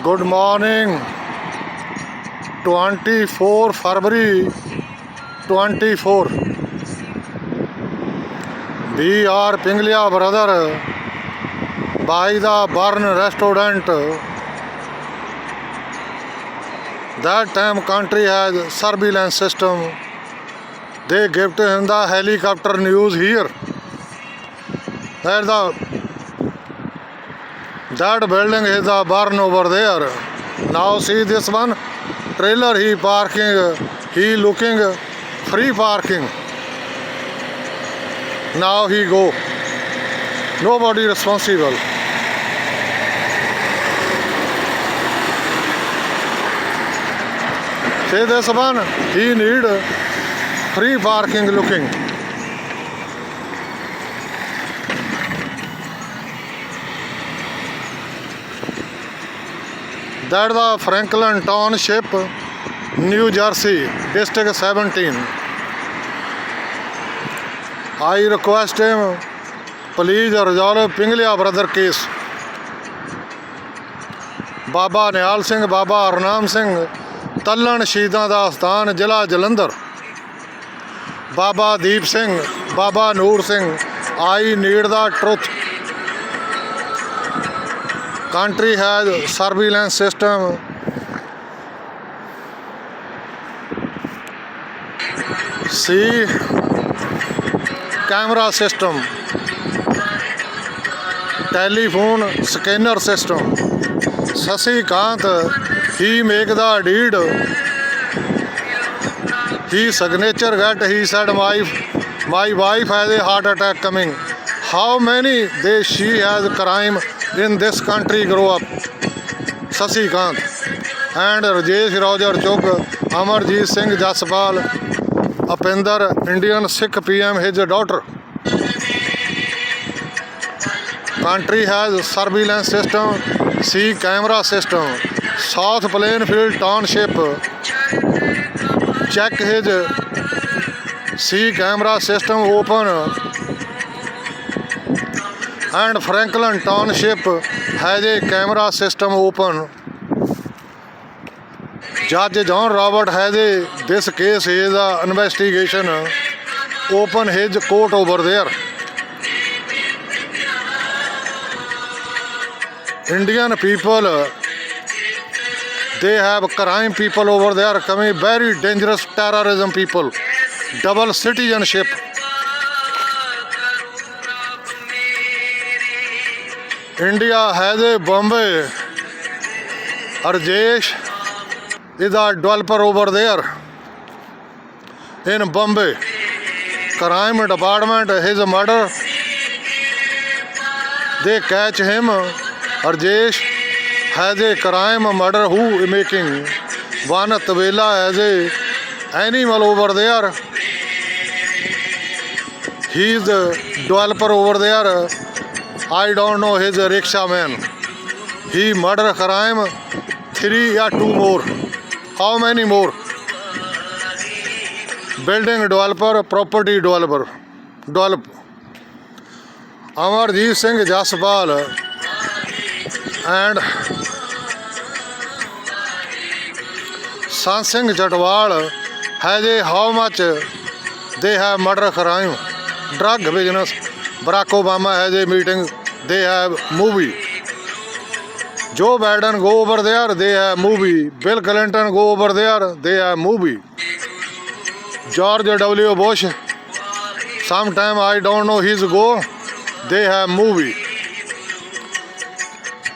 Good morning. 24 February 24. We are Pinglia brother by the Burn restaurant. That time country has surveillance system. They give to him the helicopter news here. That building is the Burn over there. Now see this one trailer he parking, he looking free parking. Now he go. Nobody responsible. See this one, he need free parking looking. That's the Franklin Township, New Jersey, District 17. I request him, please resolve Pinglia brother case. Baba Nihal Singh, Baba Arnam Singh, Tallan Shਹੀਦਾਂ ਦਾ ਸਥਾਨ ਜ਼ਿਲ੍ਹਾ Jalandhar. Baba Deep Singh, Baba Noor Singh, I need the truth. Country has surveillance system. See camera system, telephone scanner system. Sasikant, he make the deed. He signature get, he said my wife has a heart attack coming. How many days she has crime in this country grow up? Sasikant and Rajesh Roger Chugg, Amarjeet Singh Jaspal, Apinder, Indian Sikh PM, his daughter. Country has surveillance system, see camera system. South Plainfield Township, check his see camera system open. And Franklin Township has a camera system open. Judge John Robert has this case is a investigation open his court over there. Indian people, they have crime people over there coming, very dangerous terrorism people, double citizenship. India has a Bombay. Rajesh is a developer over there in Bombay. Crime department, his murder, they catch him. Rajesh has a crime murder who making. One Tavela has a animal over there. He is the developer over there. I don't know his rickshaw man. He murder crime 3 or 2 more. How many more? Building developer, property developer. Amarjeet Singh Jaspal and Sant Singh Chatwal has a how much they have murder crime, drug business. Barack Obama has a meeting, they have movie. Joe Biden go over there, they have movie. Bill Clinton go over there, they have movie. George W. Bush, sometime I don't know his go, they have movie.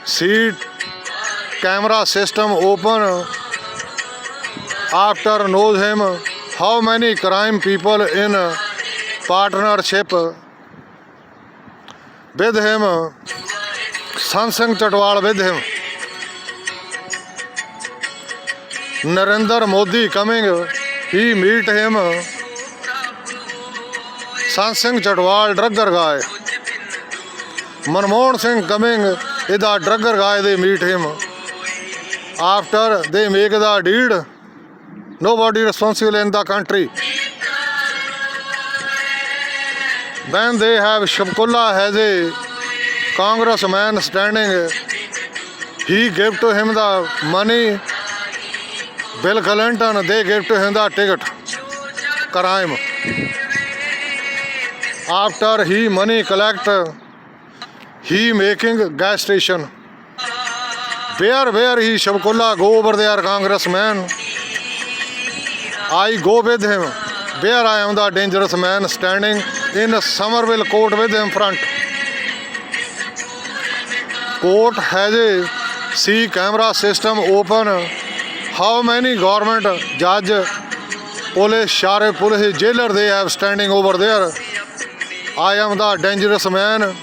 See camera system open after knows him how many crime people in partnership with him. Sant Singh Chatwal with him. Narendra Modi coming, he meet him. Sant Singh Chatwal, drugger guy. Manmohan Singh coming, is the drugger guy, they meet him. After they make the deed, nobody responsible in the country. When they have Shabkullah has a congressman standing He gave to him the money. Bill Clinton, they gave to him the ticket. Crime. After he money collect, he making gas station. Where he Shabkulla go over there, congressman. I go with him. Where I am the dangerous man standing in Somerville court with him front. Court has a C camera system open. How many government judge, police, sheriff, police, jailer they have standing over there. I am the dangerous man.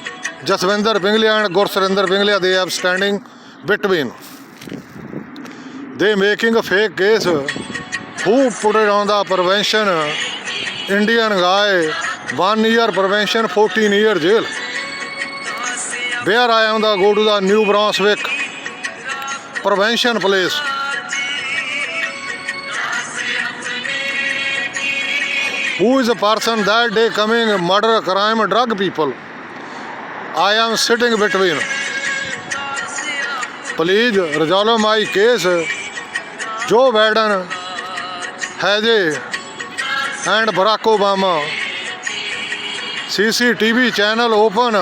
Jaswinder Binglia and Gursarinder Binglia, they have standing between. They making a fake case. Who put it on the prevention? Indian guy, 1 year prevention, 14 year jail. Where I am the go to the New Brunswick prevention place. Who is a person that day coming murder, crime, drug people? I am sitting between. Please resolve my case. Joe Biden has a and Barack Obama. CCTV channel open,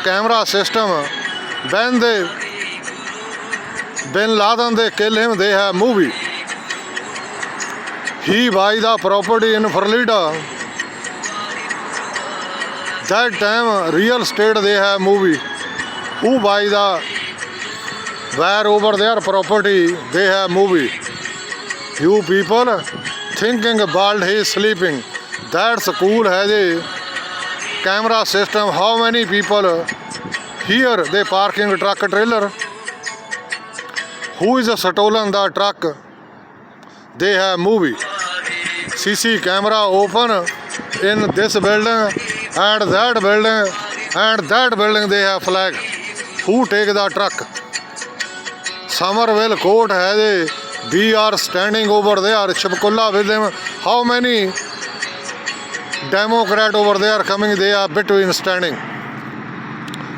camera system. When they Bin Laden they kill him, they have movie. He buy the property in Florida. That time real estate they have movie. Who buy the where over their property they have movie. You people thinking about he is sleeping. That school has a camera system. How many people here they parking truck trailer? Who is stolen the truck? They have movie. CC camera open in this building and that building and that building they have flag. Who take the truck? Somerville court has a we are standing over there. Shabkulla with them. How many Democrat over there coming? They are between standing.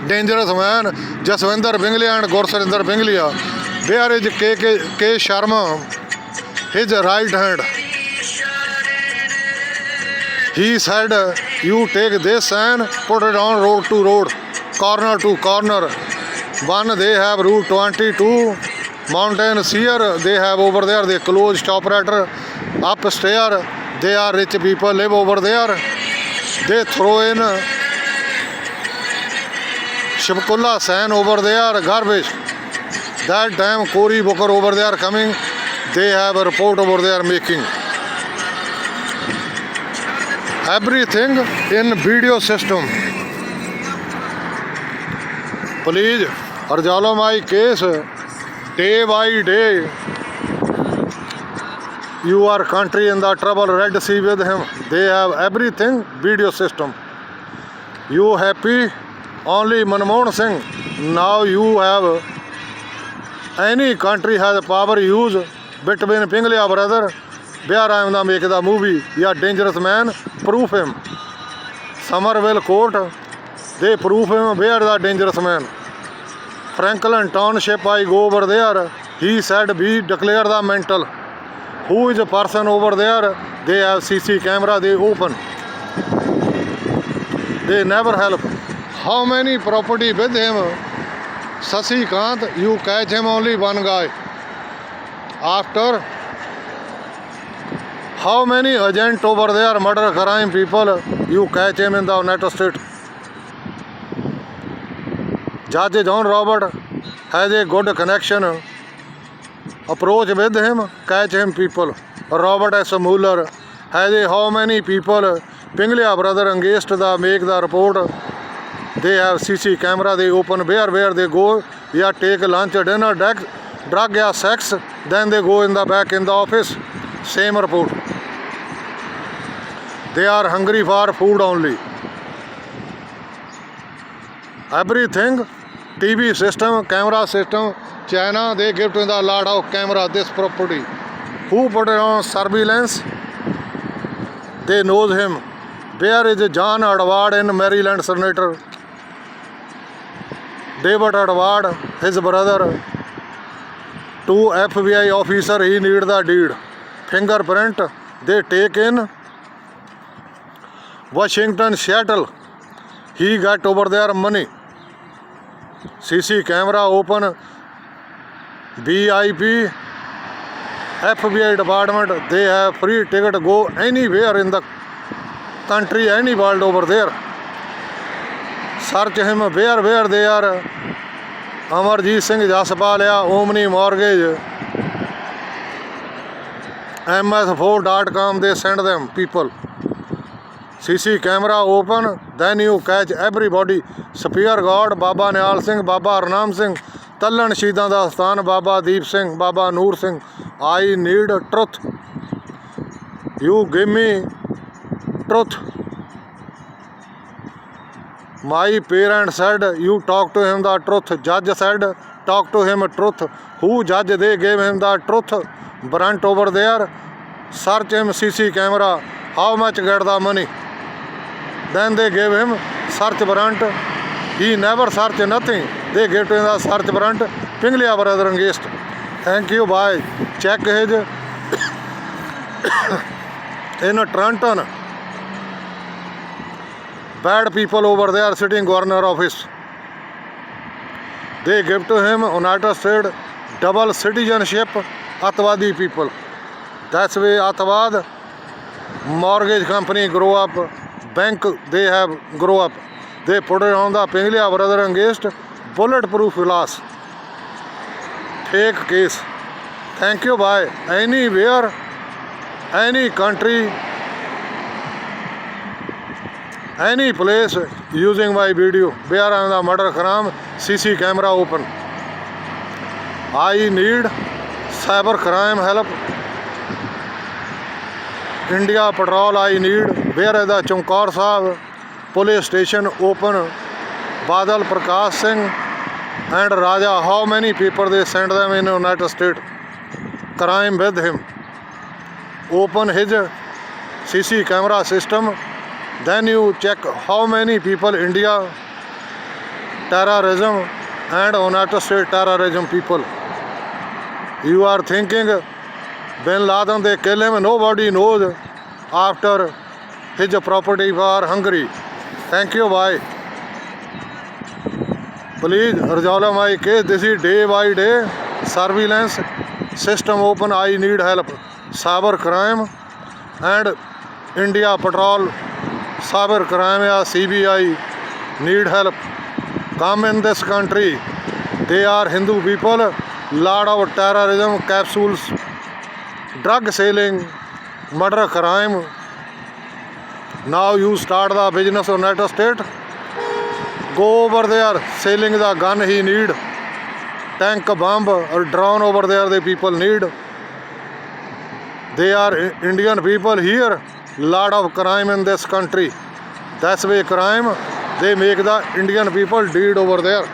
Dangerous man. Jaswinder Binglia and Gursarinder Binglia. There is K. Sharma. His right hand. He said, you take this and put it on road to road, corner to corner. One, they have Route 22, Mountain Seer, they have over there, they closed operator, upstairs, they are rich people live over there. They throw in Shabkulla Sen over there, garbage. That time Cory Booker over there coming, they have a report over there making. Everything in video system. Please resolve my case day by day. Your country in the trouble, Red Sea with him. They have everything video system. You happy? Only Manmohan Singh. Now you have any country has power use between Pinglia brother. Where I am the make the movie. Yeah, dangerous man. Proof him. Somerville court. They prove him where the dangerous man. Franklin Township I go over there. He said we declare the mental. Who is a person over there? They have CC camera. They open. They never help. How many property with him? Sasi Kant. You catch him only one guy. After how many agent over there, murder, crime people, you catch him in the United States. Judge John Robert has a good connection. Approach with him, catch him people. Robert S. Mueller has a how many people, Pinglia brother engaged the make the report. They have CC camera, they open where they go. Yeah, take lunch, dinner, drug, yeah, sex. Then they go in the back in the office. Same report. They are hungry for food only. Everything, TV system, camera system, China, they give to the lot of camera, this property. Who put it on surveillance? They knows him. Where is John Edward in Maryland senator? David Edward, his brother, To FBI officer, he need the deed. Fingerprint, they take in Washington, Seattle. He got over there money. CC camera open. VIP, FBI department, they have free ticket to go anywhere in the country, any world over there. Search him where they are. Amarjeet Singh Jaspal, Omni Mortgage, ms4.com, they send them people. CC camera open, then you catch everybody. Spear God, Baba Nial Singh, Baba Arnam Singh, Tallan Shidan da Asthan, Baba Deep Singh, Baba Noor Singh. I need truth. You give me truth. My parent said, you talk to him the truth. Judge said, talk to him truth. Who judge? They gave him the truth. Brunt over there. Search him CC camera. How much get the money? Then they gave him search warrant. He never search nothing. They gave to him the search warrant. Pinglia brother engaged. Thank you, bye. Check his in Trenton. Bad people over there sitting governor office. They give to him United States double citizenship. Atwadi people. That's way Atwad. Mortgage company grow up. Bank they have grow up. They put it on the Pinglia brother engaged. Bulletproof glass. Fake case. Thank you, bye. Anywhere, any country, any place using my video where I am the murder crime, CC camera open. I need cyber crime help. India patrol I need. Where is the Chumkar Sahib police station open. Badal Prakash Singh and Raja, how many people they send them in United States? Crime with him. Open his CC camera system. Then you check how many people India terrorism and United States terrorism people. You are thinking Bin Laden, they kill him, nobody knows after his property for Hungary. Thank you, bye. Please resolve my case. This is day by day surveillance system open. I need help. Cyber crime and India patrol cyber crime या CBI need help. Come in this country. They are Hindu people. Lot of terrorism, capsules, drug selling, murder crime. Now you start the business of United States. Go over there, selling the gun he need. Tank, bomb or drone over there the people need. They are Indian people here. Lot of crime in this country. That's why crime, they make the Indian people deed over there.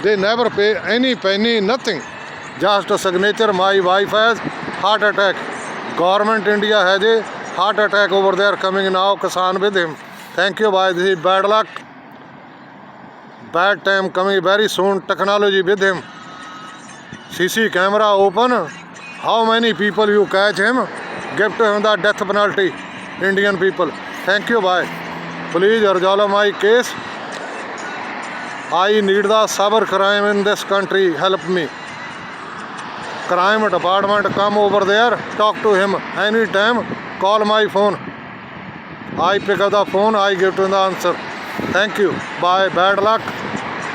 They never pay any penny, nothing. Just a signature, my wife has heart attack. Government India has a heart attack over there coming now, Kisan with him. Thank you, bye. This is bad luck. Bad time coming very soon. Technology with him. CC camera open. How many people you catch him? Give to him the death penalty. Indian people. Thank you, bye. Please resolve my case. I need the cyber crime in this country. Help me. Crime department come over there. Talk to him anytime. Call my phone. I pick up the phone. I give to the answer. Thank you. Bye. Bad luck.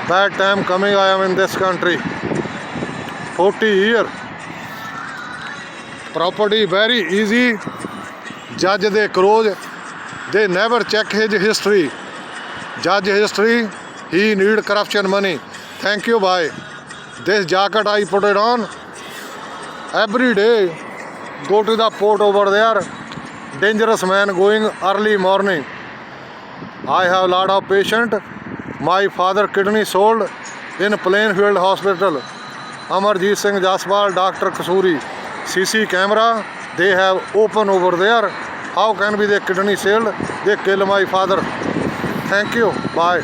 Bad time coming. I am in this country. 40 years. Property very easy. Judge they close. They never check his history. Judge history. He need corruption money. Thank you. Bye. This jacket I put it on. Every day. Go to the port over there. Dangerous man going early morning. I have lot of patient. My father kidney sold in Plainfield Hospital. Amarjeet Singh Jaspal, Dr. Kasuri. CC camera, they have open over there. How can be the kidney sold? They kill my father. Thank you. Bye.